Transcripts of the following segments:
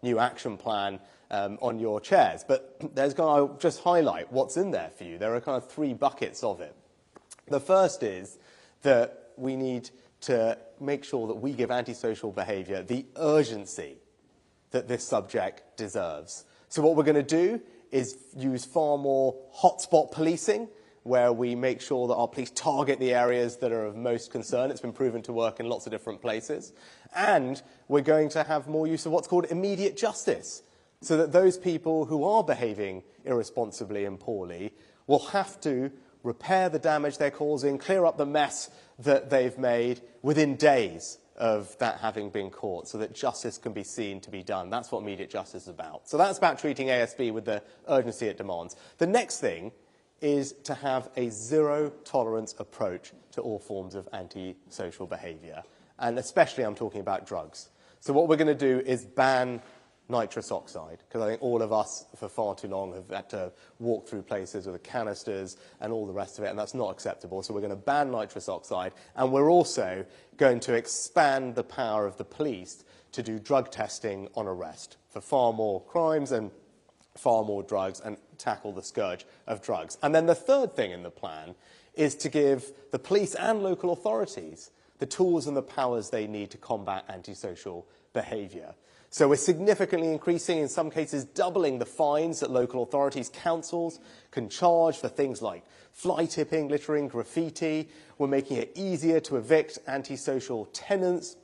new action plan on your chairs. But I'll just highlight what's in there for you. There are kind of 3 buckets of it. The first is that we need to make sure that we give antisocial behaviour the urgency that this subject deserves. So what we're going to do is use far more hotspot policing, where we make sure that our police target the areas that are of most concern. It's been proven to work in lots of different places. And we're going to have more use of what's called immediate justice, so that those people who are behaving irresponsibly and poorly will have to repair the damage they're causing, clear up the mess that they've made within days of that having been caught, so that justice can be seen to be done. That's what immediate justice is about. So that's about treating ASB with the urgency it demands. The next thing is to have a zero-tolerance approach to all forms of antisocial behaviour, and especially I'm talking about drugs. So what we're going to do is ban nitrous oxide, because I think all of us for far too long have had to walk through places with the canisters and all the rest of it, and that's not acceptable. So we're going to ban nitrous oxide, and we're also going to expand the power of the police to do drug testing on arrest for far more crimes and far more drugs, and tackle the scourge of drugs. And then the third thing in the plan is to give the police and local authorities the tools and the powers they need to combat antisocial behaviour. So we're significantly increasing, in some cases doubling, the fines that local authorities, councils can charge for things like fly tipping, littering, graffiti. We're making it easier to evict antisocial tenants.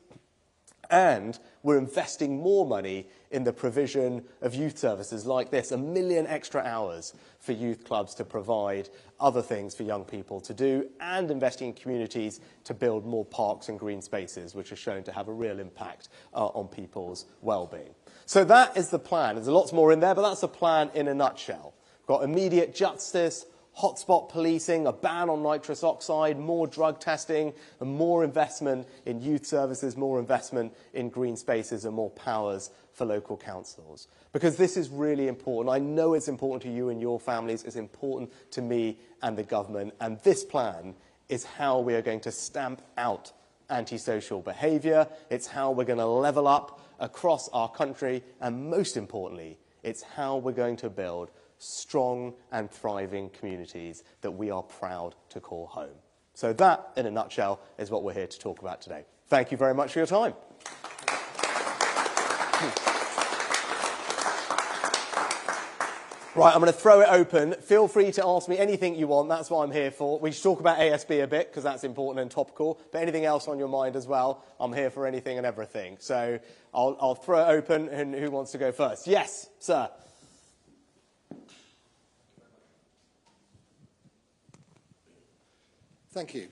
And we're investing more money in the provision of youth services like this, 1 million extra hours for youth clubs to provide other things for young people to do, and investing in communities to build more parks and green spaces, which are shown to have a real impact on people's well-being. So that is the plan. There's lots more in there, but that's the plan in a nutshell. We've got immediate justice, hotspot policing, a ban on nitrous oxide, more drug testing, and more investment in youth services, more investment in green spaces, and more powers for local councils. Because this is really important. I know it's important to you and your families. It's important to me and the government. And this plan is how we are going to stamp out antisocial behaviour. It's how we're going to level up across our country. And most importantly, it's how we're going to build strong and thriving communities that we are proud to call home. So that, in a nutshell, is what we're here to talk about today. Thank you very much for your time. Right, I'm going to throw it open. Feel free to ask me anything you want. That's what I'm here for. We should talk about ASB a bit, because that's important and topical. But anything else on your mind as well, I'm here for anything and everything. So I'll throw it open, and who wants to go first? Yes, sir. Thank you.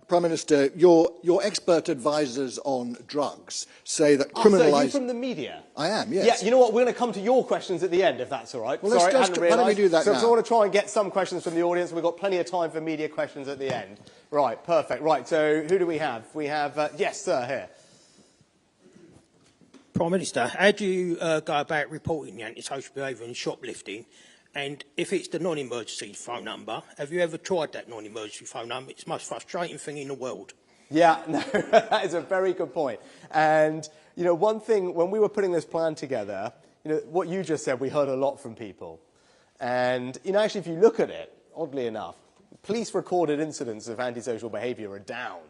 Prime Minister, your expert advisors on drugs say that So criminalising... are you from the media? I am, yes. Yeah, you know what? We're going to come to your questions at the end, if that's all right. Well, Sorry, I hadn't realised. why don't we do that now? So I want to try and get some questions from the audience. We've got plenty of time for media questions at the end. Right, perfect. Right, so who do we have? We have, yes, sir, here. Prime Minister, how do you go about reporting the antisocial behaviour and shoplifting? And if it's the non-emergency phone number, have you ever tried that non-emergency phone number? It's the most frustrating thing in the world. Yeah, no, that is a very good point. And, you know, one thing, when we were putting this plan together, you know, what you just said, we heard a lot from people. And, you know, actually, if you look at it, oddly enough, police recorded incidents of antisocial behaviour are down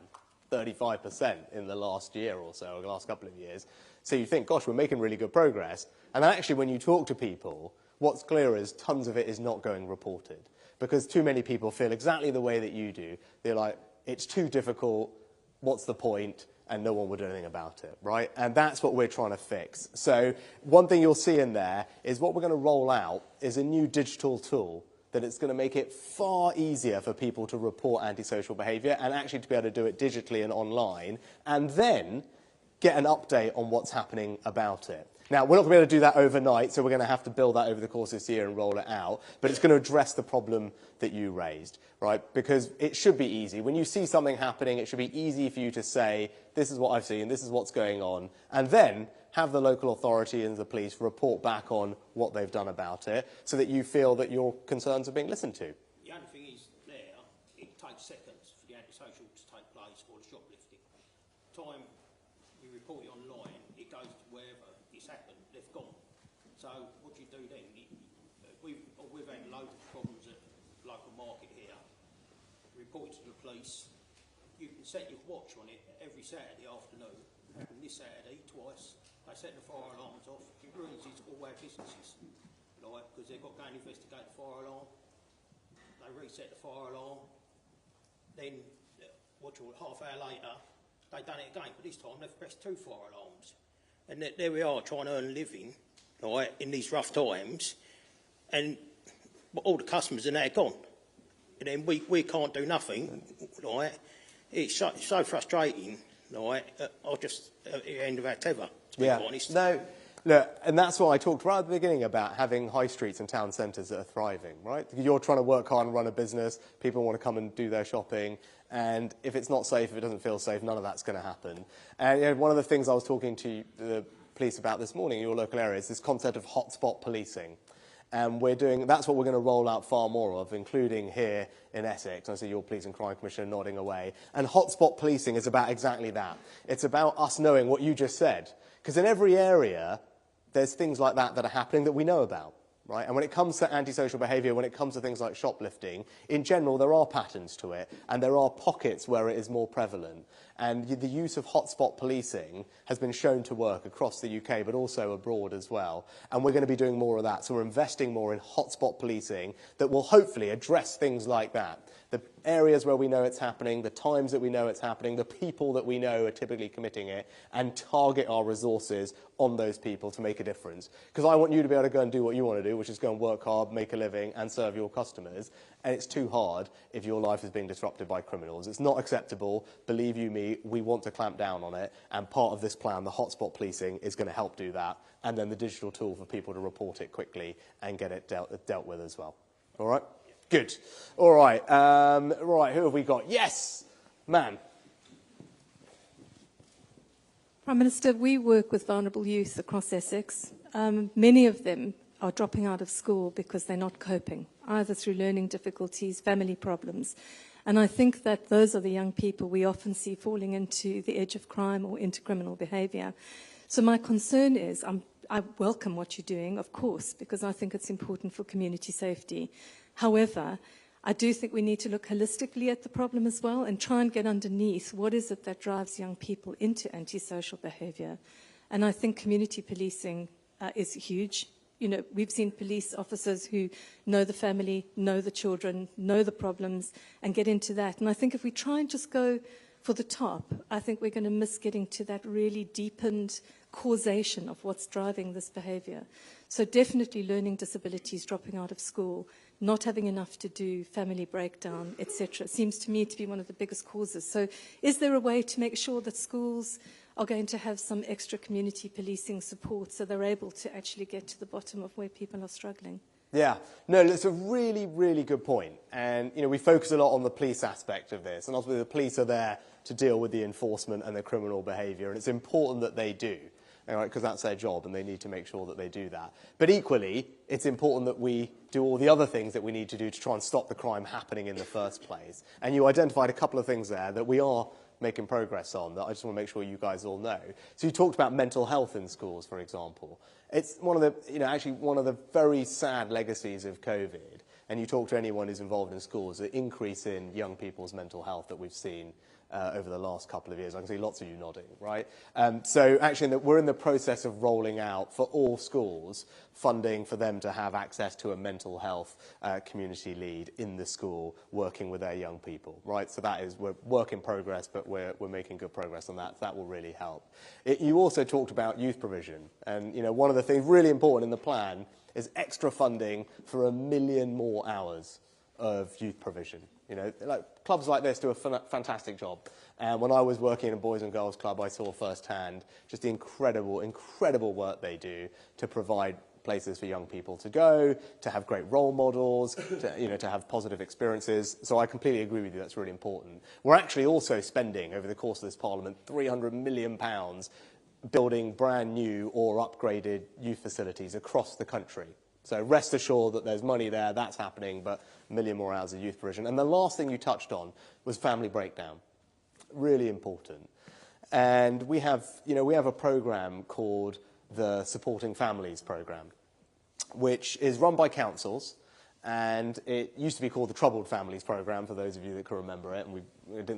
35% in the last year or so, or the last couple of years. So you think, gosh, we're making really good progress. And actually, when you talk to people, what's clear is tons of it is not going reported, because too many people feel exactly the way that you do. They're like, it's too difficult, what's the point? And no one would do anything about it, right? And that's what we're trying to fix. So one thing you'll see in there is what we're going to roll out is a new digital tool that it's going to make it far easier for people to report antisocial behaviour, and actually to be able to do it digitally and online, and then get an update on what's happening about it. Now, we're not going to be able to do that overnight, so we're going to have to build that over the course of this year and roll it out. But it's going to address the problem that you raised, right? Because it should be easy. When you see something happening, it should be easy for you to say, this is what I've seen, this is what's going on, and then have the local authority and the police report back on what they've done about it, so that you feel that your concerns are being listened to. The only thing is, there, it takes seconds for the antisocial to take place or the shoplifting. Time we report it online, it goes to wherever it's happened, they've gone. So what do you do then? We've had loads of problems at the local market here. Reported to the police. You can set your watch on it every Saturday afternoon. Happened this Saturday twice. They set the fire alarms off. It ruins all our businesses, like, because they've got to go and investigate the fire alarm. They reset the fire alarm. Then, half hour later, they've done it again. But this time they've pressed 2 fire alarms. And there we are trying to earn a living, right, in these rough times, and all the customers are now gone. And then we can't do nothing, right? It's so frustrating, right? I'll just at the end of our tether, to be honest. No, look, and that's why I talked right at the beginning about having high streets and town centres that are thriving, right? You're trying to work hard and run a business, people want to come and do their shopping, and if it's not safe, if it doesn't feel safe, none of that's going to happen. And one of the things I was talking to the police about this morning in your local area is this concept of hotspot policing. And that's what we're going to roll out far more of, including here in Essex. I see your Police and Crime Commissioner nodding away. And hotspot policing is about exactly that. It's about us knowing what you just said. Because in every area, there's things like that that are happening that we know about. Right? And when it comes to antisocial behaviour, when it comes to things like shoplifting, in general, there are patterns to it, and there are pockets where it is more prevalent. And the use of hotspot policing has been shown to work across the UK, but also abroad as well. And we're going to be doing more of that. So we're investing more in hotspot policing that will hopefully address things like that. The areas where we know it's happening, the times that we know it's happening, the people that we know are typically committing it, and target our resources on those people to make a difference. Because I want you to be able to go and do what you want to do, which is go and work hard, make a living, and serve your customers. And it's too hard if your life is being disrupted by criminals. It's not acceptable. Believe you me, we want to clamp down on it. And part of this plan, the hotspot policing, is going to help do that. And then the digital tool for people to report it quickly and get it dealt with as well. All right? Good. All right. Right, who have we got? Yes, man. Prime Minister, we work with vulnerable youth across Essex. Many of them are dropping out of school because they're not coping, either through learning difficulties, family problems. And I think that those are the young people we often see falling into the edge of crime or into criminal behaviour. So my concern is, I welcome what you're doing, of course, because I think it's important for community safety. However, I do think we need to look holistically at the problem as well and try and get underneath what is it that drives young people into antisocial behaviour. And I think community policing is huge. You know, we've seen police officers who know the family, know the children, know the problems, and get into that. And I think if we try and just go for the top, I think we're going to miss getting to that really deepened causation of what's driving this behaviour. So definitely learning disabilities, dropping out of school, not having enough to do, family breakdown, etc., seems to me to be one of the biggest causes. So is there a way to make sure that schools are going to have some extra community policing support so they're able to actually get to the bottom of where people are struggling? Yeah, no, it's a really, really good point. And, you know, we focus a lot on the police aspect of this. And obviously the police are there to deal with the enforcement and the criminal behaviour. And it's important that they do, because that's their job and they need to make sure that they do that. But equally, it's important that we do all the other things that we need to do to try and stop the crime happening in the first place. And you identified a couple of things there that we are making progress on that I just want to make sure you guys all know. So you talked about mental health in schools, for example. It's one of the, actually one of the very sad legacies of COVID. And you talk to anyone who's involved in schools, the increase in young people's mental health that we've seen over the last couple of years. I can see lots of you nodding, right? So actually, we're in the process of rolling out for all schools funding for them to have access to a mental health community lead in the school working with their young people, right? So that is, we're work in progress, but we're making good progress on that. That will really help. You also talked about youth provision. And, one of the things really important in the plan is extra funding for 1 million more hours of youth provision. Clubs like this do a fantastic job. And when I was working in a Boys and Girls Club, I saw firsthand just the incredible, incredible work they do to provide places for young people to go, to have great role models, to have positive experiences. So I completely agree with you, that's really important. We're actually also spending, over the course of this Parliament, £300 million building brand new or upgraded youth facilities across the country. So rest assured that there's money there, that's happening, but 1 million more hours of youth provision. And the last thing you touched on was family breakdown. Really important. And we have a program called the Supporting Families program. which is run by councils. And it used to be called the Troubled Families Programme, for those of you that can remember it. And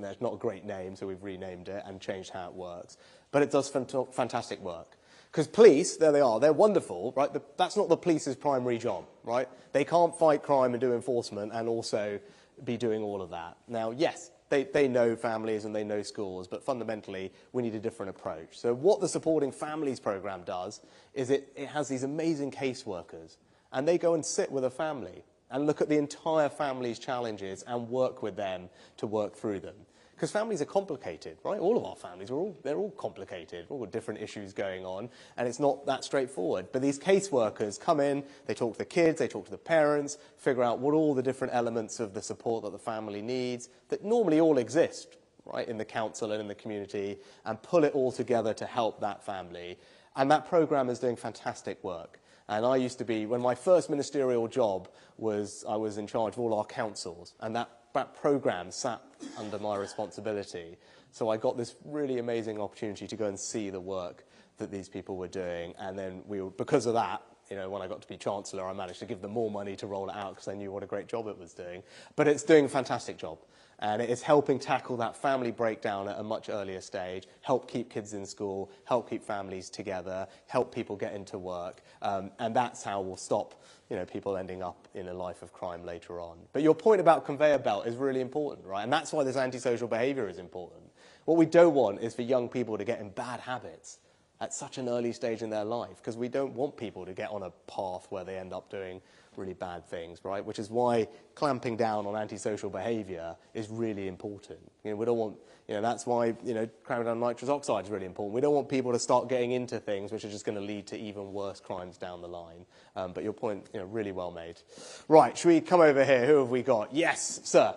it's not a great name, so we've renamed it and changed how it works. But it does fantastic work. Because police, there they are, they're wonderful, right? That's not the police's primary job, right? They can't fight crime and do enforcement and also be doing all of that. Now, yes, they know families and they know schools, but fundamentally, we need a different approach. So what the Supporting Families Programme does is it has these amazing caseworkers, and they go and sit with a family and look at the entire family's challenges and work with them to work through them. Because families are complicated, right? All of our families, they're all complicated, all got different issues going on, and it's not that straightforward. But these caseworkers come in, they talk to the kids, they talk to the parents, figure out what all the different elements of the support that the family needs, that normally all exist, right, in the council and in the community, and pull it all together to help that family. And that programme is doing fantastic work. And I used to be, when my first ministerial job was, I was in charge of all our councils, and that programme sat under my responsibility. So I got this really amazing opportunity to go and see the work that these people were doing. And then because of that, you know, when I got to be Chancellor, I managed to give them more money to roll it out because I knew what a great job it was doing. But it's doing a fantastic job. And it is helping tackle that family breakdown at a much earlier stage, help keep kids in school, help keep families together, help people get into work. And that's how we'll stop, you know, people ending up in a life of crime later on. But your point about conveyor belt is really important, right? And that's why this antisocial behaviour is important. What we don't want is for young people to get in bad habits at such an early stage in their life, because we don't want people to get on a path where they end up doing really bad things, right? Which is why clamping down on antisocial behaviour is really important. You know, we don't want, you know, that's why, you know, clamping down on nitrous oxide is really important. We don't want people to start getting into things which are just going to lead to even worse crimes down the line. But your point, you know, really well made. Right, should we come over here? Who have we got? Yes, sir.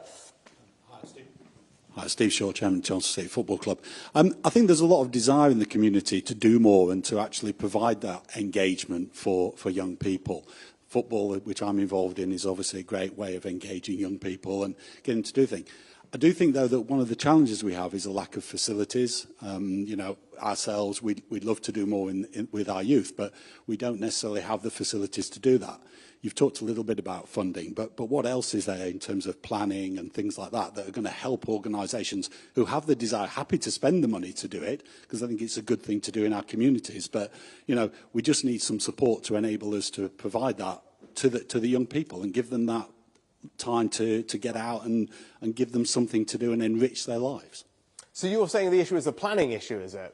Hi, Steve. Hi, Steve Shaw, Chairman of Chelmsford State Football Club. I think there's a lot of desire in the community to do more and to actually provide that engagement for young people. Football, which I'm involved in, is obviously a great way of engaging young people and getting to do things. I do think, though, that one of the challenges we have is a lack of facilities. You know, ourselves, we'd love to do more with our youth, but we don't necessarily have the facilities to do that. You've talked a little bit about funding, but what else is there in terms of planning and things like that that are going to help organisations who have the desire, happy to spend the money to do it, because I think it's a good thing to do in our communities. But, you know, we just need some support to enable us to provide that to the young people and give them that time to get out and give them something to do and enrich their lives. So you're saying the issue is a planning issue, is it?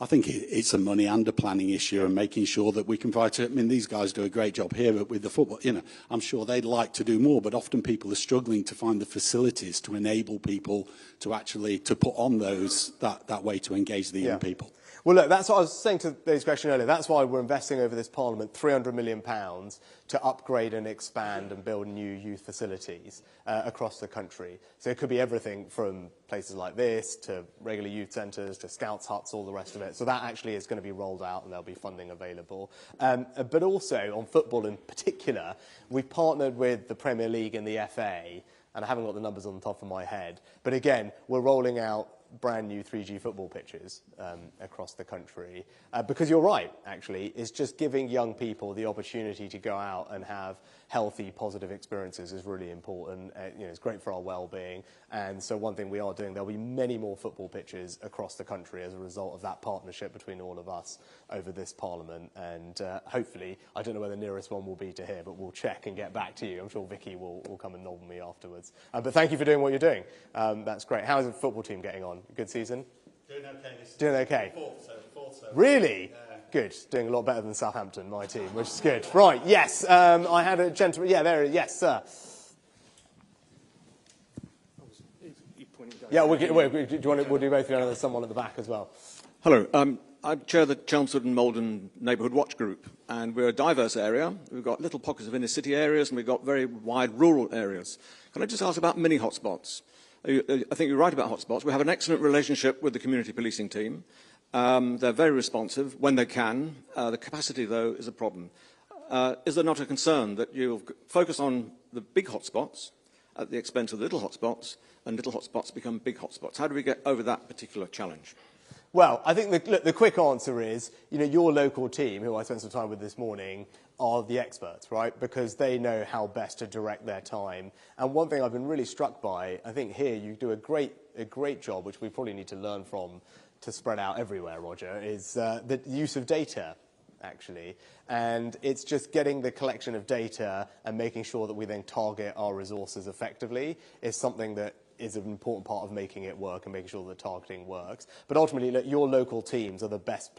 I think it's a money and a planning issue, and making sure that we can provide. I mean, these guys do a great job here with the football. You know, I'm sure they'd like to do more, but often people are struggling to find the facilities to enable people to actually put on that way to engage the young people. Well, look, that's what I was saying to Dave's question earlier. That's why we're investing over this Parliament £300 million to upgrade and expand and build new youth facilities across the country. So it could be everything from places like this to regular youth centres to scouts huts, all the rest of it. So that actually is going to be rolled out and there'll be funding available. But also on football in particular, we've partnered with the Premier League and the FA, and I haven't got the numbers on the top of my head. But again, we're rolling out brand new 3G football pitches across the country. Because you're right, actually, it's just giving young people the opportunity to go out and have healthy, positive experiences is really important. You know, it's great for our well-being. And so one thing we are doing, there'll be many more football pitches across the country as a result of that partnership between all of us over this Parliament. And hopefully, I don't know where the nearest one will be to here, but we'll check and get back to you. I'm sure Vicky will come and nod me afterwards. But thank you for doing what you're doing. That's great. How is the football team getting on? Good season? Doing okay. Doing okay? Fourth, so. Really? Good. Doing a lot better than Southampton, my team, which is good. Right, yes. I had a gentleman. Yeah, there. Yes, sir. Yeah, we'll do both. There's someone at the back as well. Hello. I chair the Chelmsford and Malden Neighbourhood Watch Group, and we're a diverse area. We've got little pockets of inner city areas, and we've got very wide rural areas. Can I just ask about mini hotspots? I think you're right about hotspots. We have an excellent relationship with the community policing team. They're very responsive when they can. The capacity, though, is a problem. Is there not a concern that you focus on the big hotspots at the expense of the little hotspots, and little hotspots become big hotspots? How do we get over that particular challenge? Well, I think the quick answer is, your local team, who I spent some time with this morning, are the experts, right? Because they know how best to direct their time. And one thing I've been really struck by, I think here you do a great job, which we probably need to learn from to spread out everywhere, Roger, is the use of data, actually. And it's just getting the collection of data and making sure that we then target our resources effectively is something that is an important part of making it work and making sure that the targeting works. But ultimately, look, your local teams are the best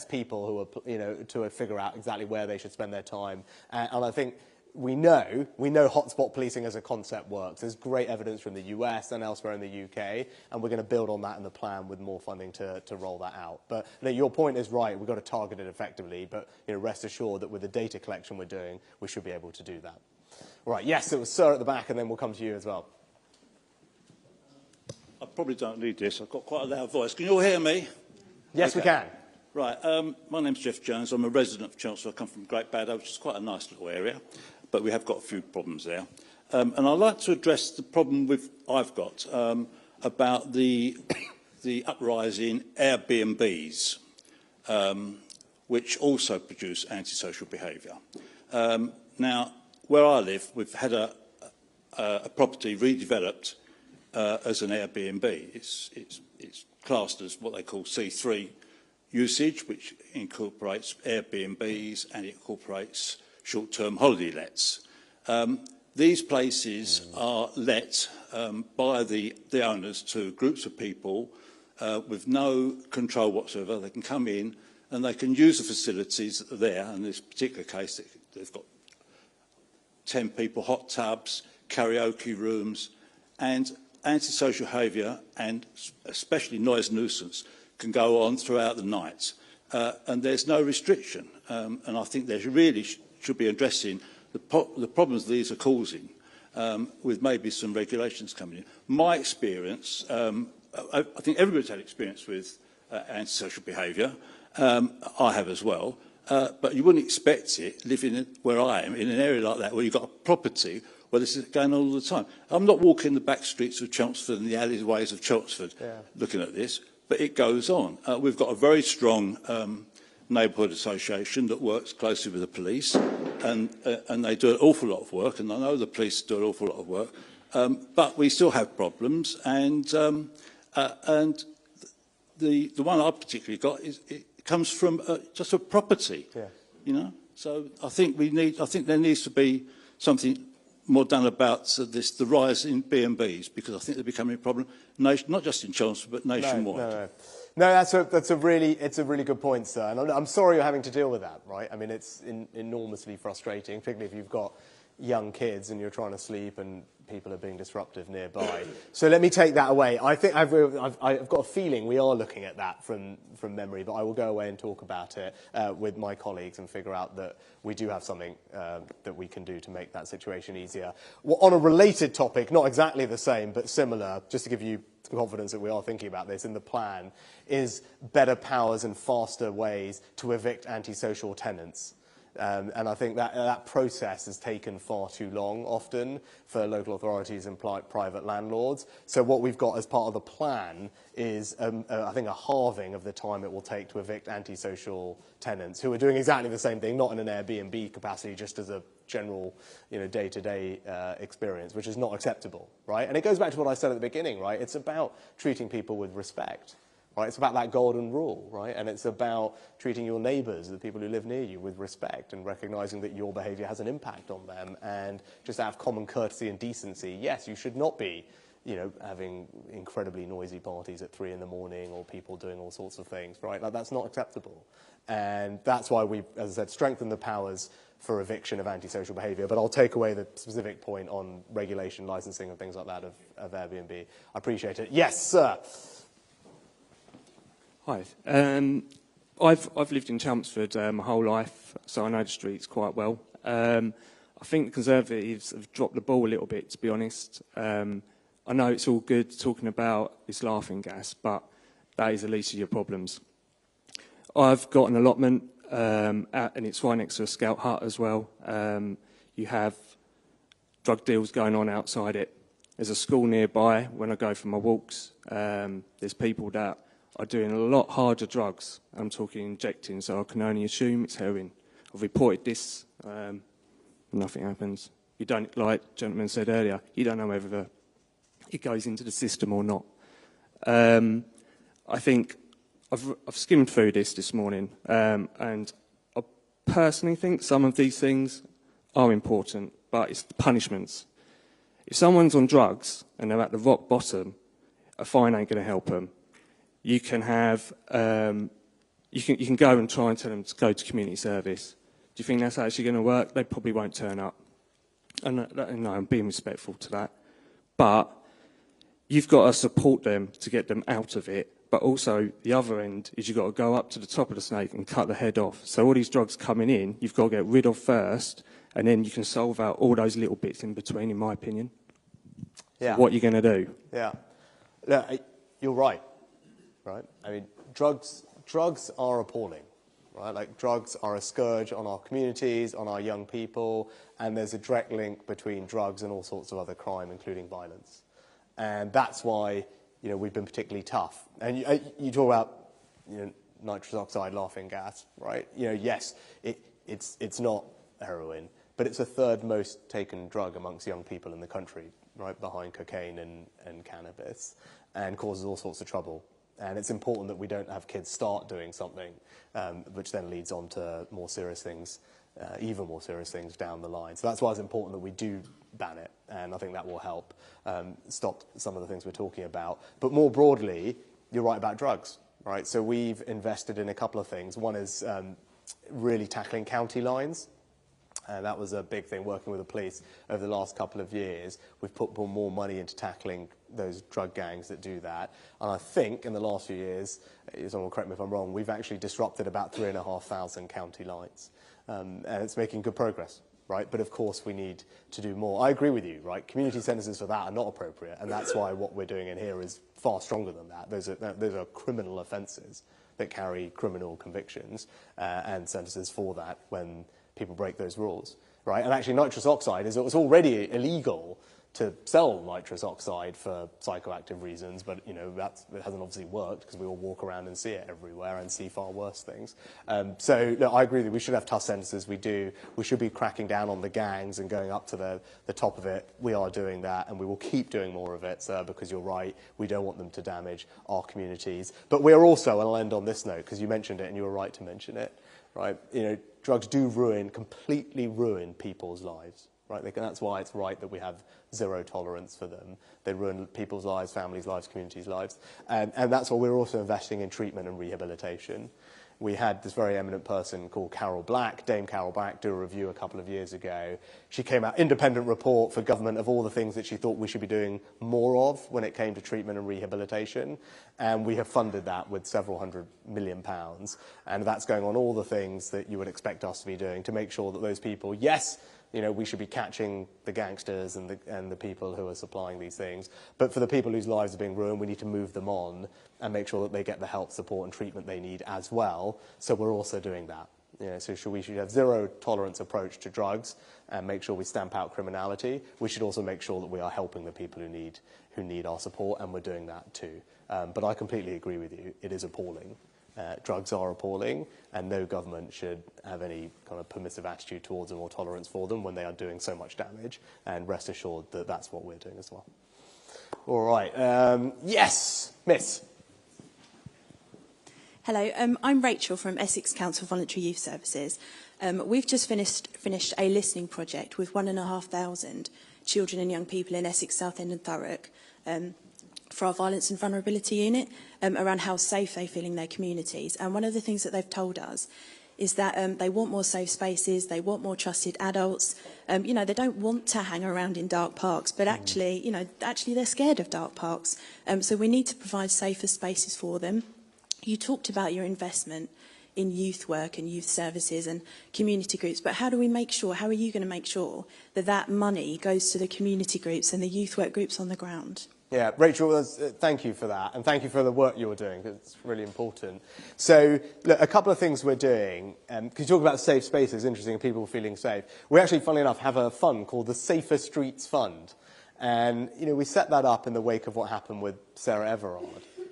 people who are, to figure out exactly where they should spend their time. And I think we know hotspot policing as a concept works. There's great evidence from the US and elsewhere in the UK, and we're going to build on that in the plan with more funding to roll that out. But your point is right. We've got to target it effectively. But rest assured that with the data collection we're doing, we should be able to do that. All right. Yes, it was Sir at the back, and then we'll come to you as well. I probably don't need this. I've got quite a loud voice. Can you all hear me? Yes, okay. We can. Right. My name's Jeff Jones. I'm a resident of Chelmsford. I come from Great Baddow, which is quite a nice little area, but we have got a few problems there. And I'd like to address the problem I've got about the uprise in Airbnbs, which also produce antisocial behaviour. Now, where I live, we've had a property redeveloped as an Airbnb. It's classed as what they call C3 usage, which incorporates Airbnbs and it incorporates short-term holiday lets. These places are let by the owners to groups of people with no control whatsoever. They can come in and they can use the facilities that are there. In this particular case, they've got 10 people, hot tubs, karaoke rooms, and antisocial behaviour, and especially noise nuisance, can go on throughout the night. And there's no restriction. And I think there really should be addressing the problems these are causing, with maybe some regulations coming in. My experience, I think everybody's had experience with antisocial behaviour. I have as well. But you wouldn't expect it, living where I am, in an area like that, where you've got a property where this is going on all the time. I'm not walking the back streets of Chelmsford and the alleyways of Chelmsford looking at this, but it goes on. We've got a very strong neighbourhood association that works closely with the police, and they do an awful lot of work, and I know the police do an awful lot of work, but we still have problems, and the one I particularly got it comes from just a property, So I think there needs to be something more done about the rise in B&Bs, because I think they're becoming a problem, not just in Chelmsford, but nationwide. No, that's a really good point, sir. And I'm sorry you're having to deal with that, right? I mean, it's enormously frustrating, particularly if you've got young kids and you're trying to sleep and people are being disruptive nearby. So let me take that away. I think I've got a feeling we are looking at that from memory, but I will go away and talk about it with my colleagues and figure out that we do have something that we can do to make that situation easier. Well, on a related topic, not exactly the same, but similar, just to give you confidence that we are thinking about this in the plan, is better powers and faster ways to evict antisocial tenants. And I think that process has taken far too long, often, for local authorities and private landlords. So what we've got as part of the plan is, I think, a halving of the time it will take to evict antisocial tenants who are doing exactly the same thing, not in an Airbnb capacity, just as a general, day-to-day experience, which is not acceptable, right? And it goes back to what I said at the beginning, right? It's about treating people with respect. Right? It's about that golden rule, right? And it's about treating your neighbours, the people who live near you, with respect and recognising that your behaviour has an impact on them, and just out of common courtesy and decency, yes, you should not be, having incredibly noisy parties at 3 in the morning or people doing all sorts of things, right? Like, that's not acceptable. And that's why we, as I said, strengthen the powers for eviction of antisocial behaviour. But I'll take away the specific point on regulation, licensing and things like that of Airbnb. I appreciate it. Yes, sir. Hi. I've lived in Chelmsford my whole life, so I know the streets quite well. I think the Conservatives have dropped the ball a little bit, to be honest. I know it's all good talking about this laughing gas, but that is the least of your problems. I've got an allotment, and it's right next to a scout hut as well. You have drug deals going on outside it. There's a school nearby when I go for my walks. There's people that are doing a lot harder drugs. I'm talking injecting, so I can only assume it's heroin. I've reported this, nothing happens. You don't, like the gentleman said earlier, you don't know whether it goes into the system or not. I think I've skimmed through this morning, and I personally think some of these things are important, but it's the punishments. If someone's on drugs and they're at the rock bottom, a fine ain't going to help them. You can have, you can go and try and tell them to go to community service. Do you think that's actually going to work? They probably won't turn up. And no, I'm being respectful to that. But you've got to support them to get them out of it. But also, the other end is you've got to go up to the top of the snake and cut the head off. So all these drugs coming in, you've got to get rid of first, and then you can solve out all those little bits in between, in my opinion. Yeah. So what you're going to do. Yeah. No, you're right. Right? I mean, drugs are appalling. Right? Like, drugs are a scourge on our communities, on our young people, and there's a direct link between drugs and all sorts of other crime, including violence. And that's why, you know, we've been particularly tough. And you talk about, you know, nitrous oxide, laughing gas, right? You know, yes, it's not heroin, but it's the third most taken drug amongst young people in the country, right, behind cocaine and cannabis, and causes all sorts of trouble. And it's important that we don't have kids start doing something, which then leads on to more serious things, even more serious things down the line. So that's why it's important that we do ban it, and I think that will help stop some of the things we're talking about. But more broadly, you're right about drugs, right? So we've invested in a couple of things. One is really tackling county lines. And that was a big thing, working with the police over the last couple of years. We've put more money into tackling those drug gangs that do that. And I think in the last few years, someone will correct me if I'm wrong, we've actually disrupted about 3,500 county lines. And it's making good progress, right? But of course, we need to do more. I agree with you, right? Community sentences for that are not appropriate. And that's why what we're doing in here is far stronger than that. Those are criminal offences that carry criminal convictions and sentences for that when people break those rules, right? And actually, nitrous oxide it's already illegal to sell nitrous oxide for psychoactive reasons, but you know it hasn't obviously worked because we all walk around and see it everywhere and see far worse things. So no, I agree that we should have tough sentences. We do. We should be cracking down on the gangs and going up to the top of it. We are doing that, and we will keep doing more of it, sir, because you're right. We don't want them to damage our communities. But we are also, and I'll end on this note because you mentioned it and you were right to mention it, right? You know, drugs do completely ruin people's lives, right? That's why it's right that we have zero tolerance for them. They ruin people's lives, families' lives, communities' lives. And that's why we're also investing in treatment and rehabilitation. We had this very eminent person called Carol Black, Dame Carol Black, do a review a couple of years ago. She came out, independent report for government of all the things that she thought we should be doing more of when it came to treatment and rehabilitation. And we have funded that with several £100 million. And that's going on all the things that you would expect us to be doing to make sure that those people, yes, you know, we should be catching the gangsters and the people who are supplying these things. But for the people whose lives are being ruined, we need to move them on and make sure that they get the help, support and treatment they need as well. So we're also doing that. You know, so we should have zero tolerance approach to drugs and make sure we stamp out criminality. We should also make sure that we are helping the people who need our support, and we're doing that too. But I completely agree with you. It is appalling. Drugs are appalling, and no government should have any kind of permissive attitude towards them or tolerance for them when they are doing so much damage. And rest assured that that's what we're doing as well. All right. Yes, Miss. Hello, I'm Rachel from Essex Council Voluntary Youth Services. We've just finished a listening project with 1,500 children and young people in Essex, Southend and Thurrock for our Violence and Vulnerability Unit around how safe they feel in their communities. And one of the things that they've told us is that they want more safe spaces, they want more trusted adults. You know, they don't want to hang around in dark parks, but actually, you know, they're scared of dark parks. So we need to provide safer spaces for them. You talked about your investment in youth work and youth services and community groups, but how are you going to make sure that that money goes to the community groups and the youth work groups on the ground? Yeah, Rachel, thank you for that, and thank you for the work you're doing, because it's really important. So, look, a couple of things we're doing, because you talk about safe spaces, interesting, and people feeling safe. We actually, funnily enough, have a fund called the Safer Streets Fund, and, you know, we set that up in the wake of what happened with Sarah Everard,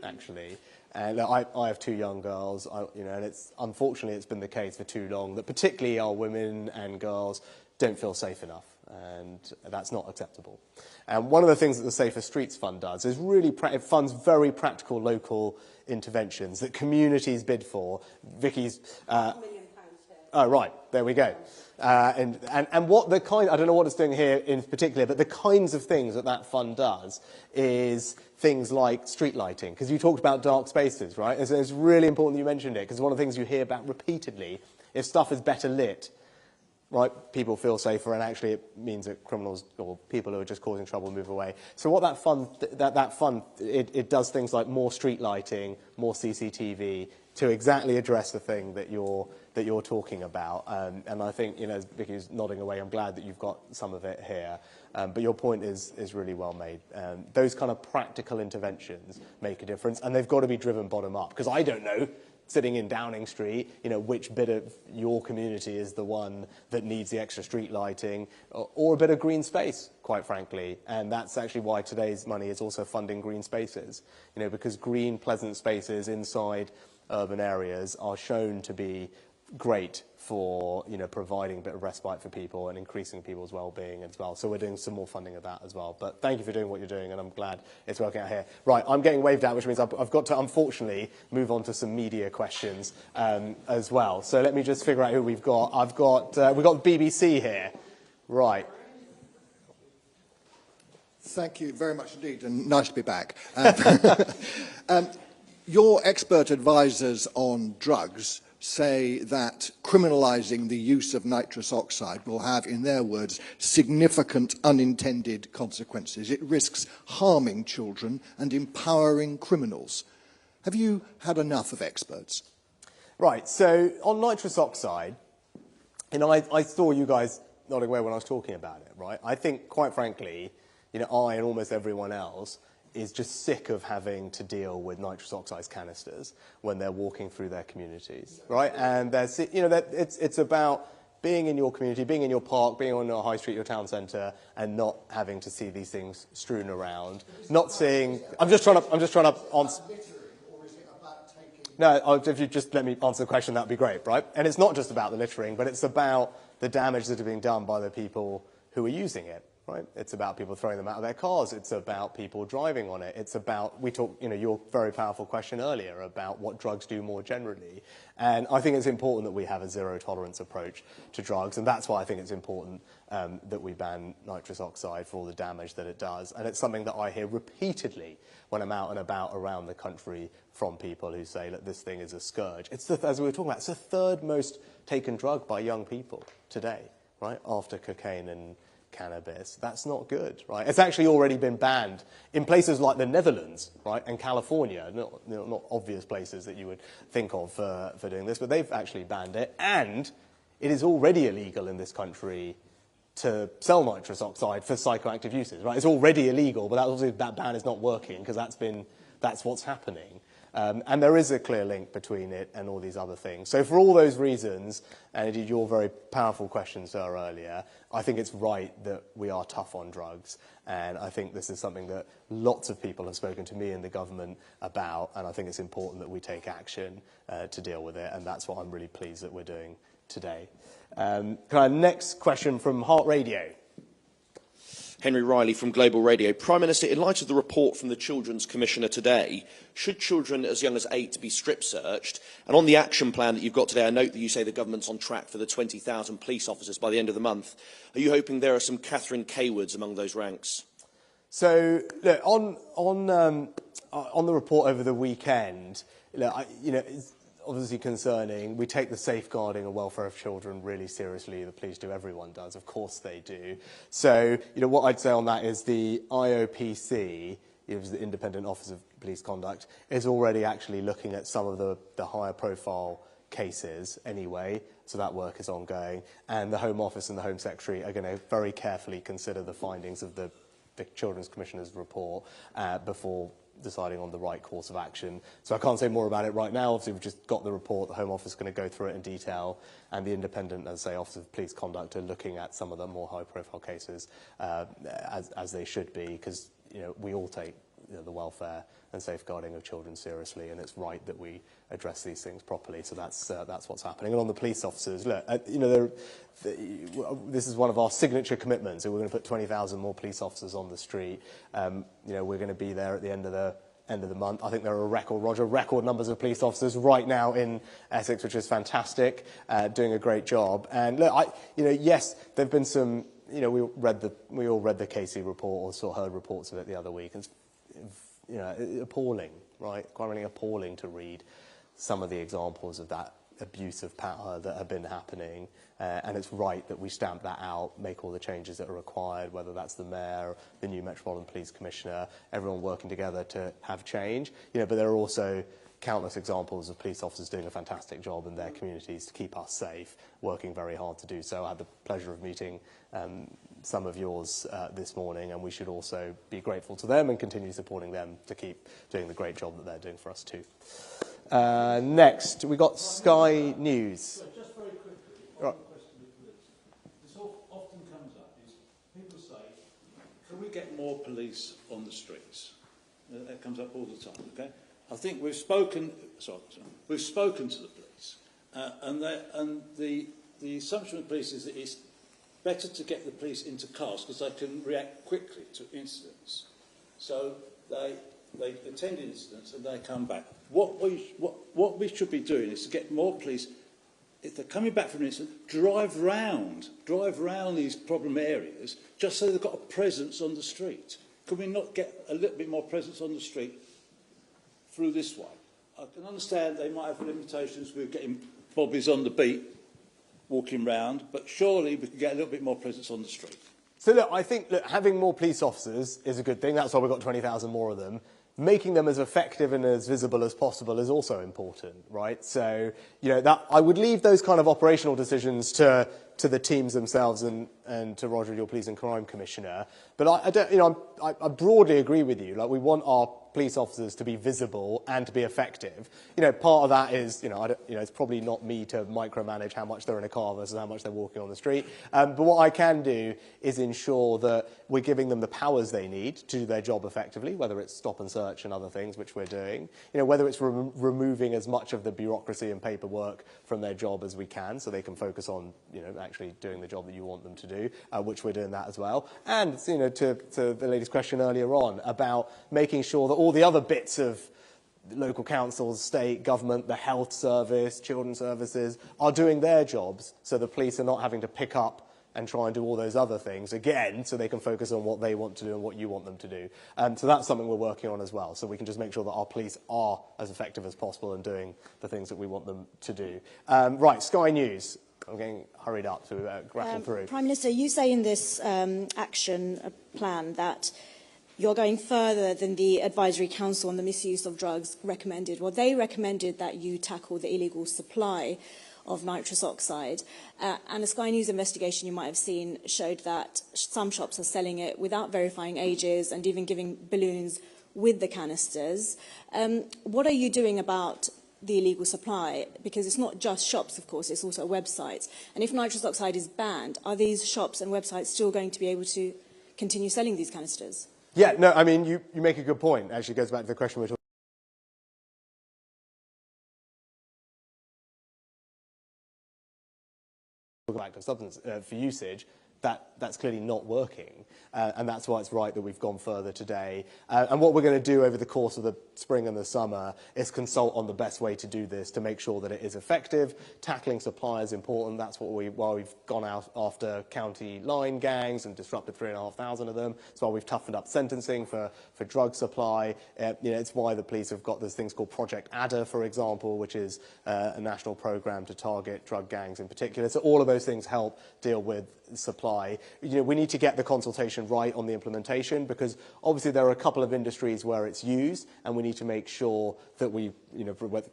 actually. And I have two young girls, and unfortunately it's been the case for too long that particularly our women and girls don't feel safe enough, and that's not acceptable. And one of the things that the Safer Streets Fund does is it funds very practical local interventions that communities bid for. Vicky's... £5 million oh, right, there we go. And what the kind, I don't know what it's doing here in particular, but the kinds of things that fund does is things like street lighting, because you talked about dark spaces, right? And so it's really important that you mentioned it, because one of the things you hear about repeatedly, if stuff is better lit, right, people feel safer, and actually it means that criminals or people who are just causing trouble move away. So what that fund, it does things like more street lighting, more CCTV, to exactly address the thing that you're talking about. And I think, as Vicky's nodding away, I'm glad that you've got some of it here. But your point is really well made. Those kind of practical interventions make a difference, and they've got to be driven bottom up, because I don't know, sitting in Downing Street, which bit of your community is the one that needs the extra street lighting, or a bit of green space, quite frankly. And that's actually why today's money is also funding green spaces, because green, pleasant spaces inside urban areas are shown to be great for providing a bit of respite for people and increasing people's well-being as well. So we're doing some more funding of that as well. But thank you for doing what you're doing, and I'm glad it's working out here. Right, I'm getting waved at, which means I've got to, unfortunately, move on to some media questions as well. So let me just figure out who we've got. We've got the BBC here. Right. Thank you very much indeed, and nice to be back. Your expert advisors on drugs say that criminalising the use of nitrous oxide will have, in their words, significant unintended consequences. It risks harming children and empowering criminals. Have you had enough of experts? Right, so on nitrous oxide, I saw you guys nodding away when I was talking about it, right? I think, quite frankly, I and almost everyone else is just sick of having to deal with nitrous oxide canisters when they're walking through their communities, right? And it's about being in your community, being in your park, being on your high street, your town centre, and not having to see these things strewn around. Not seeing. I'm just trying to answer. No, if you just let me answer the question, that'd be great, right? And it's not just about the littering, but it's about the damage that are being done by the people who are using it. Right? It's about people throwing them out of their cars. It's about people driving on it. It's about, we talked, your very powerful question earlier about what drugs do more generally. And I think it's important that we have a zero-tolerance approach to drugs, and that's why I think it's important that we ban nitrous oxide for all the damage that it does. And it's something that I hear repeatedly when I'm out and about around the country from people who say, look, this thing is a scourge. It's as we were talking about, it's the third most taken drug by young people today, right, after cocaine and cannabis. That's not good, right? It's actually already been banned in places like the Netherlands, right, and California, not obvious places that you would think of for doing this, but they've actually banned it, and it is already illegal in this country to sell nitrous oxide for psychoactive uses, right? It's already illegal, but that ban is not working because that's what's happening. And there is a clear link between it and all these other things. So for all those reasons, and indeed your very powerful question, sir, earlier, I think it's right that we are tough on drugs. And I think this is something that lots of people have spoken to me in the government about, and I think it's important that we take action to deal with it, and that's what I'm really pleased that we're doing today. Next question from Heart Radio. Henry Riley from Global Radio. Prime Minister, in light of the report from the Children's Commissioner today, should children as young as 8 be strip-searched? And on the action plan that you've got today, I note that you say the government's on track for the 20,000 police officers by the end of the month. Are you hoping there are some Catherine Caywoods among those ranks? So, look, on the report over the weekend, it's obviously concerning. We take the safeguarding and welfare of children really seriously. The police do. Everyone does. Of course they do. So, what I'd say on that is the IOPC, the Independent Office of Police Conduct, is already actually looking at some of the higher profile cases anyway. So that work is ongoing. And the Home Office and the Home Secretary are going to very carefully consider the findings of the Children's Commissioner's report before deciding on the right course of action. So I can't say more about it right now. Obviously, we've just got the report. The Home Office is going to go through it in detail. And the Independent, as I say, Office of Police Conduct are looking at some of the more high-profile cases as they should be, because we all take the welfare and safeguarding of children seriously, and it's right that we address these things properly. So that's what's happening. And on the police officers, look, this is one of our signature commitments. So we're going to put 20,000 more police officers on the street. We're going to be there at the end of the month. I think there are record numbers of police officers right now in Essex, which is fantastic, doing a great job. And look, yes, there've been some. We all read the Casey report or heard reports of it the other week. It's appalling, right? Quite really appalling to read some of the examples of that abuse of power that have been happening. And it's right that we stamp that out, make all the changes that are required, whether that's the mayor, the new Metropolitan Police Commissioner, everyone working together to have change. But there are also countless examples of police officers doing a fantastic job in their communities to keep us safe, working very hard to do so. I had the pleasure of meeting some of yours this morning, and we should also be grateful to them and continue supporting them to keep doing the great job that they're doing for us too. Next, we got Sky News. So just very quickly, right. Question with police. This often comes up is people say, can we get more police on the streets? That comes up all the time, okay? I think we've spoken to the police, and the assumption of the police is that it's better to get the police into cars because they can react quickly to incidents. So they attend incidents and they come back. What we should be doing is to get more police. If they're coming back from an incident, drive round these problem areas just so they've got a presence on the street. Could we not get a little bit more presence on the street through this way? I can understand they might have limitations with getting bobbies on the beat, walking round, but surely we could get a little bit more presence on the street. So look, I think having more police officers is a good thing. That's why we've got 20,000 more of them. Making them as effective and as visible as possible is also important, right? So, that I would leave those kind of operational decisions to the teams themselves and to Roger, your Police and Crime Commissioner. But I broadly agree with you. Like, we want our police officers to be visible and to be effective. Part of that is, it's probably not me to micromanage how much they're in a car versus how much they're walking on the street. But what I can do is ensure that we're giving them the powers they need to do their job effectively, whether it's stop and search and other things, which we're doing. Whether it's removing as much of the bureaucracy and paperwork from their job as we can, so they can focus on, actually doing the job that you want them to do, which we're doing that as well. And, to the lady's question earlier on about making sure that all the other bits of local councils, state, government, the health service, children's services are doing their jobs, so the police are not having to pick up and try and do all those other things again, so they can focus on what they want to do and what you want them to do. So that's something we're working on as well, so we can just make sure that our police are as effective as possible in doing the things that we want them to do. Right, Sky News. I'm getting hurried up to rattle through. Prime Minister, you say in this action plan that you're going further than the Advisory Council on the Misuse of Drugs recommended. Well, they recommended that you tackle the illegal supply of nitrous oxide. And a Sky News investigation you might have seen showed that some shops are selling it without verifying ages and even giving balloons with the canisters. What are you doing about the illegal supply? Because it's not just shops, of course, it's also websites. And if nitrous oxide is banned, are these shops and websites still going to be able to continue selling these canisters? Yeah, no, I mean, you make a good point. Actually, it goes back to the question we were talking about active substance for usage. That's clearly not working, and that's why it's right that we've gone further today. And what we're going to do over the course of the spring and the summer is consult on the best way to do this to make sure that it is effective. Tackling supply is important. That's why we've gone out after county line gangs and disrupted 3,500 of them. It's why we've toughened up sentencing for drug supply. It's why the police have got this things called Project Adder, for example, which is a national program to target drug gangs in particular. So all of those things help deal with supply. We need to get the consultation right on the implementation, because obviously there are a couple of industries where it's used, and we need to make sure that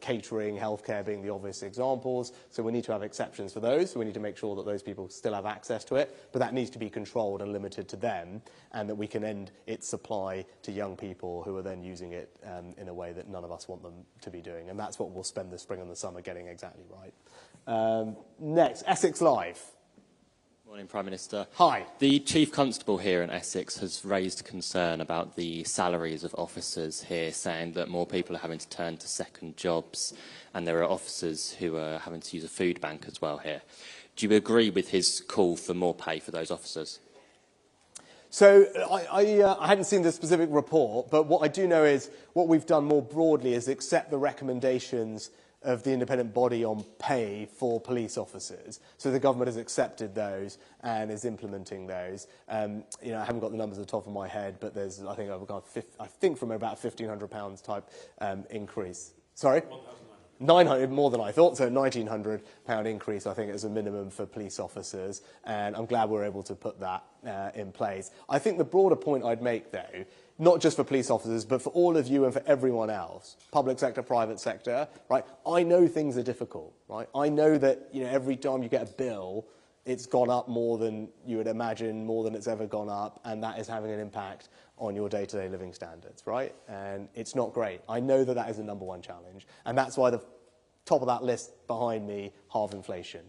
catering, healthcare being the obvious examples, so we need to have exceptions for those. So we need to make sure that those people still have access to it, but that needs to be controlled and limited to them, and that we can end its supply to young people who are then using it in a way that none of us want them to be doing. And that's what we'll spend the spring and the summer getting exactly right. Next, Essex Live. Morning, Prime Minister. Hi. The Chief Constable here in Essex has raised concern about the salaries of officers here, saying that more people are having to turn to second jobs, and there are officers who are having to use a food bank as well here. Do you agree with his call for more pay for those officers? So I hadn't seen the specific report, but what I do know is what we've done more broadly is accept the recommendations of the independent body on pay for police officers. So the government has accepted those and is implementing those. You know, I haven't got the numbers at the top of my head, but there's, I think from about £1,500 type increase. Sorry? 900, more than I thought, so £1,900 increase, I think, as a minimum for police officers, and I'm glad we're able to put that in place. I think the broader point I'd make, though, not just for police officers, but for all of you and for everyone else, public sector, private sector, right? I know things are difficult, right? I know that, you know, every time you get a bill, it's gone up more than you would imagine, more than it's ever gone up, and that is having an impact on your day-to-day living standards, right? And it's not great. I know that that is the #1 challenge, and that's why the top of that list behind me, halve inflation.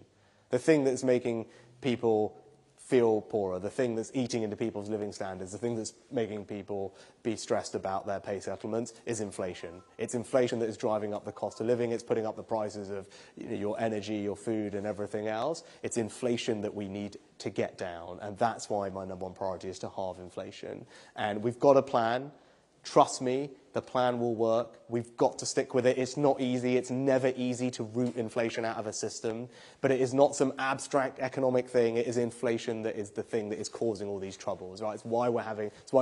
The thing that's making people feel poorer, the thing that's eating into people's living standards, the thing that's making people be stressed about their pay settlements is inflation. It's inflation that is driving up the cost of living. It's putting up the prices of, you know, your energy, your food, and everything else. It's inflation that we need to get down, and that's why my #1 priority is to halve inflation. And we've got a plan. Trust me, the plan will work. We've got to stick with it. It's not easy. It's never easy to root inflation out of a system. But it is not some abstract economic thing. It is inflation that is the thing that is causing all these troubles, right? It's why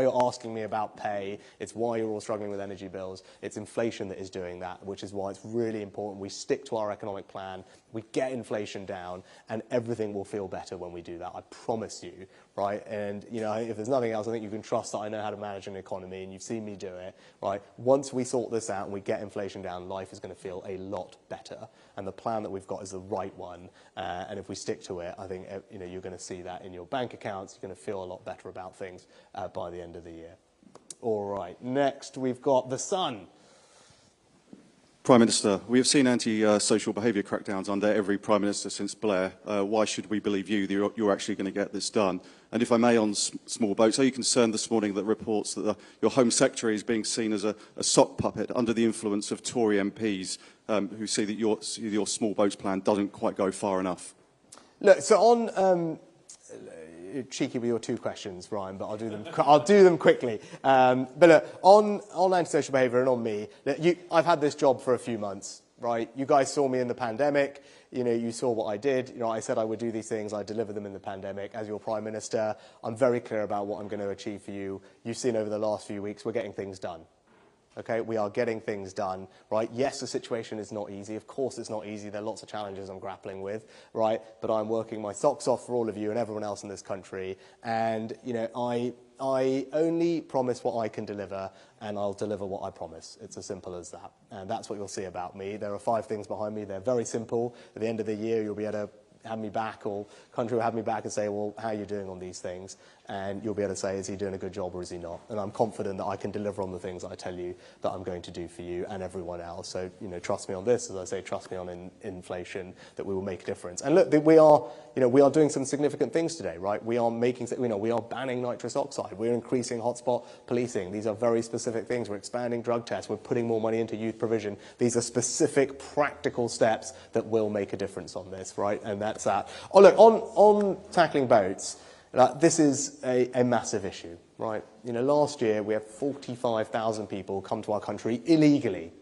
you're asking me about pay. It's why you're all struggling with energy bills. It's inflation that is doing that, which is why it's really important we stick to our economic plan, we get inflation down, and everything will feel better when we do that. I promise you, right? And, you know, if there's nothing else, I think you can trust that I know how to manage an economy, and you've seen me do it, right? Once we sort this out and we get inflation down, life is going to feel a lot better. And the plan that we've got is the right one. And if we stick to it, I think, you know, you're going to see that in your bank accounts. You're going to feel a lot better about things by the end of the year. All right. Next, we've got the Sun. Prime Minister, we have seen anti-social behaviour crackdowns under every Prime Minister since Blair. Why should we believe you that you're actually going to get this done? And if I may, on small boats, are you concerned this morning that reports that your Home Secretary is being seen as a sock puppet under the influence of Tory MPs who see that your small boats plan doesn't quite go far enough? Look, so on... cheeky with your two questions, Ryan, but I'll do them quickly. But look, on antisocial behaviour and on me, I've had this job for a few months, right? You guys saw me in the pandemic. You know, you saw what I did. You know, I said I would do these things. I delivered them in the pandemic. As your Prime Minister, I'm very clear about what I'm going to achieve for you. You've seen over the last few weeks, we're getting things done. Okay, we are getting things done, right? Yes, the situation is not easy. Of course it's not easy. There are lots of challenges I'm grappling with, right? But I'm working my socks off for all of you and everyone else in this country. And, you know, I only promise what I can deliver, and I'll deliver what I promise. It's as simple as that. And that's what you'll see about me. There are 5 things behind me. They're very simple. At the end of the year, you'll be able to have me back, or country will have me back and say, well, how are you doing on these things? And you'll be able to say, is he doing a good job or is he not? And I'm confident that I can deliver on the things that I tell you that I'm going to do for you and everyone else. So, you know, trust me on this, as I say, trust me on inflation, that we will make a difference. And look, we are doing some significant things today, right? We are we are banning nitrous oxide. We're increasing hotspot policing. These are very specific things. We're expanding drug tests. We're putting more money into youth provision. These are specific, practical steps that will make a difference on this, right? And that's that. Oh, look, on tackling boats, this is a massive issue, right? You know, last year we had 45,000 people come to our country illegally,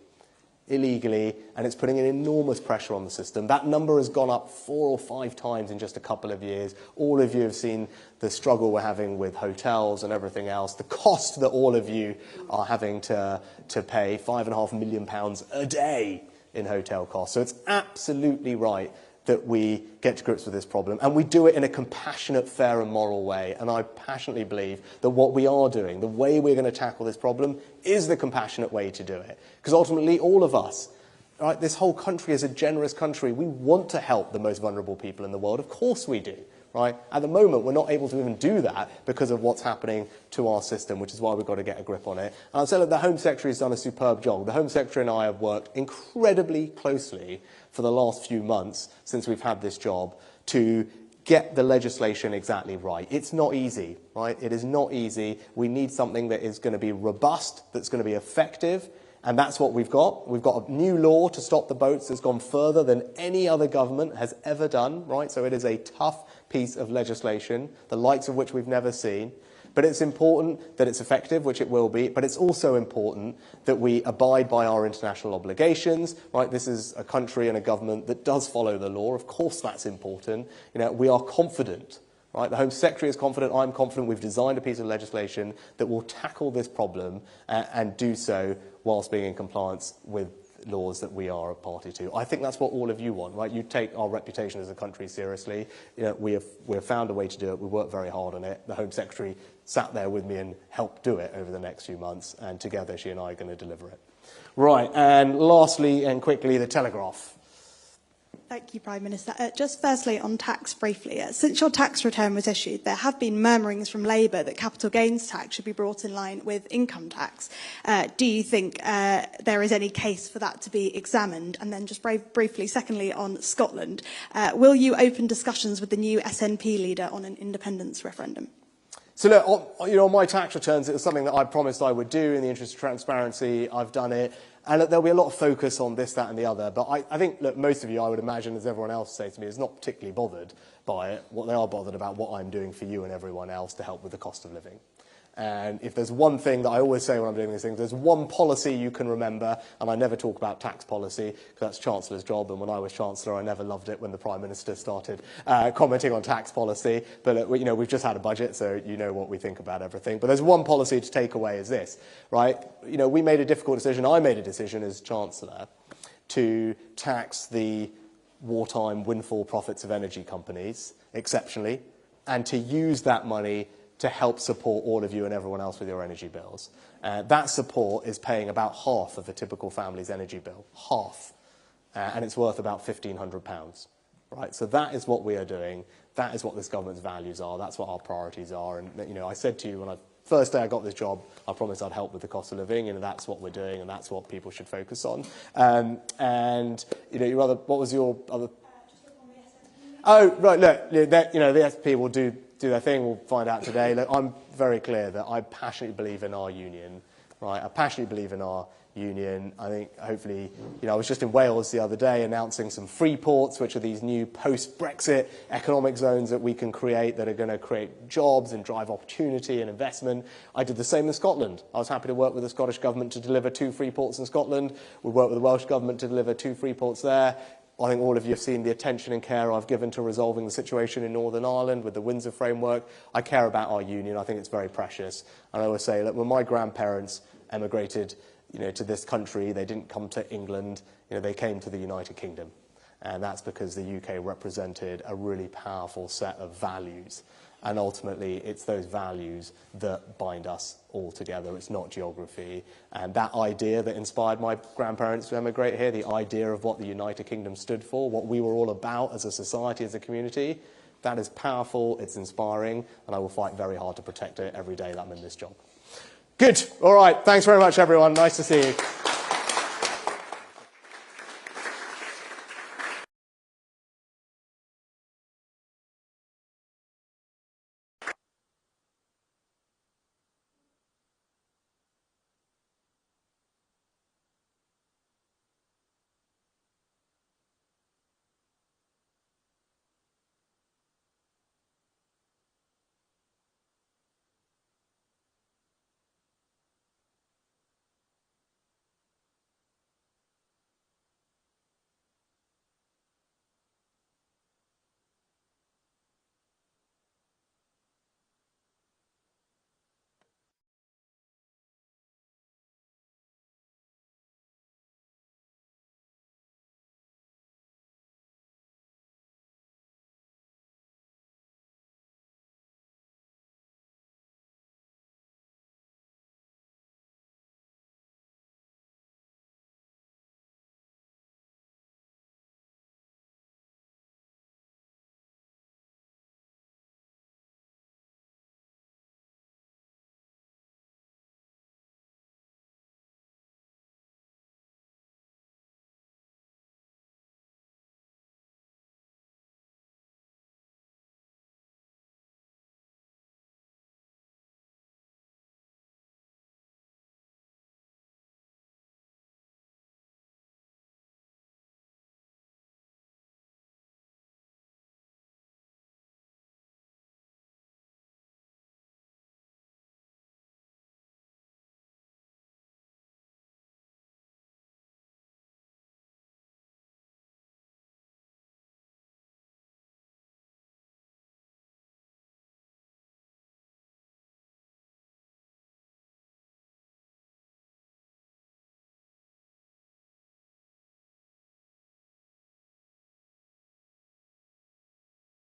and it's putting an enormous pressure on the system. That number has gone up 4 or 5 times in just a couple of years. All of you have seen the struggle we're having with hotels and everything else, the cost that all of you are having to pay, £5.5 million a day in hotel costs. So it's absolutely right that we get to grips with this problem, and we do it in a compassionate, fair and moral way. And I passionately believe that what we are doing, the way we're going to tackle this problem, is the compassionate way to do it. Because ultimately, all of us, right, this whole country is a generous country. We want to help the most vulnerable people in the world. Of course we do. Right? At the moment, we're not able to even do that because of what's happening to our system, which is why we've got to get a grip on it. And I'd say that the Home Secretary has done a superb job. The Home Secretary and I have worked incredibly closely for the last few months since we've had this job to get the legislation exactly right. It's not easy, right? It is not easy. We need something that is going to be robust, that's going to be effective, and that's what we've got. We've got a new law to stop the boats that's gone further than any other government has ever done, right? So it is a tough piece of legislation, the likes of which we've never seen. But it's important that it's effective, which it will be, but it's also important that we abide by our international obligations, right? This is a country and a government that does follow the law. Of course that's important. You know, we are confident, right? The Home Secretary is confident, I'm confident we've designed a piece of legislation that will tackle this problem and do so whilst being in compliance with laws that we are a party to. I think that's what all of you want, right? You take our reputation as a country seriously. You know, we have found a way to do it. We worked very hard on it. The Home Secretary sat there with me and helped do it over the next few months, and together she and I are going to deliver it. Right, and lastly and quickly, the Telegraph. Thank you, Prime Minister. Just firstly, on tax briefly. Since your tax return was issued, there have been murmurings from Labour that capital gains tax should be brought in line with income tax. Do you think there is any case for that to be examined? And then just briefly, secondly, on Scotland, will you open discussions with the new SNP leader on an independence referendum? So look, on my tax returns, it was something that I promised I would do in the interest of transparency. I've done it. And look, there'll be a lot of focus on this, that and the other. But I think, look, most of you, I would imagine, as everyone else says to me, is not particularly bothered by it. What they are bothered about what I'm doing for you and everyone else to help with the cost of living. And if there's one thing that I always say when I'm doing these things, there's one policy you can remember, and I never talk about tax policy, because that's Chancellor's job, and when I was Chancellor, I never loved it when the Prime Minister started commenting on tax policy. But, we've just had a budget, so you know what we think about everything. But there's one policy to take away is this, right? We made a difficult decision, I made a decision as Chancellor, to tax the wartime windfall profits of energy companies, exceptionally, and to use that money to help support all of you and everyone else with your energy bills. That support is paying about half of a typical family's energy bill, half, and it's worth about £1,500, right? So that is what we are doing. That is what this government's values are. That's what our priorities are. And, I said to you when first day I got this job, I promised I'd help with the cost of living, and that's what we're doing, and that's what people should focus on. What was your other... Oh, right, look, the SP will do their thing, we'll find out today. Look, I'm very clear that I passionately believe in our union, right? I passionately believe in our union. I think, hopefully, I was just in Wales the other day announcing some free ports, which are these new post-Brexit economic zones that we can create that are going to create jobs and drive opportunity and investment. I did the same in Scotland. I was happy to work with the Scottish Government to deliver 2 free ports in Scotland. We worked with the Welsh Government to deliver 2 free ports there. I think all of you have seen the attention and care I've given to resolving the situation in Northern Ireland with the Windsor framework. I care about our union. I think it's very precious. And I always say, look, when my grandparents emigrated, to this country, they didn't come to England. They came to the United Kingdom. And that's because the UK represented a really powerful set of values. And ultimately, it's those values that bind us all together. It's not geography. And that idea that inspired my grandparents to emigrate here, the idea of what the United Kingdom stood for, what we were all about as a society, as a community, that is powerful, it's inspiring, and I will fight very hard to protect it every day that I'm in this job. Good. All right. Thanks very much, everyone. Nice to see you.